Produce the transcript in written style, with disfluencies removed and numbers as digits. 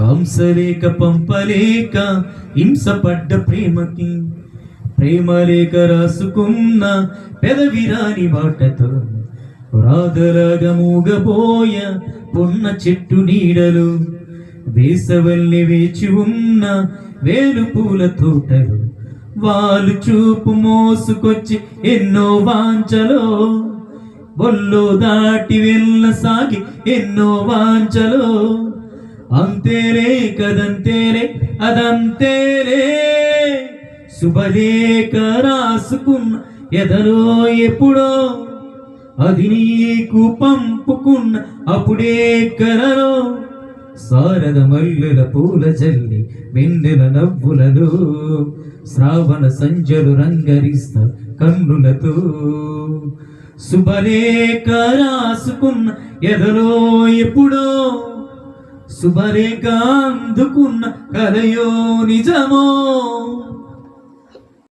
హంసలేక పంపలేక హింసపడ్డ ప్రేమకి ప్రేమలేక రాసుకున్న పెదవిరాని బాటతో రాధలాగా మూగబోయ పొన్న చెట్టు నీడలు వేసవల్లి వేచి ఉన్న వేలు పూల తోటలు వాళ్ళు చూపు మోసుకొచ్చి ఎన్నో వాంచలో ఒళ్ళో దాటి వెళ్ళసాగి ఎన్నో వాంచలో అంతేలే కదంతేలే అదంతేలే శుభలేఖ రాసుకున్న ఎదలో ఎప్పుడో అది నీకు పంపుకున్న అప్పుడే కలలో శారద మల్లెల పూల జల్లి వెన్నెల నవ్వులలో శ్రావణ సంజలు రంగరిస్తా కన్నులతో శుభలేఖ రాసుకున్న ఎదలో ఎప్పుడో శుభలేఖ అందుకున్న కలయో నిజమో.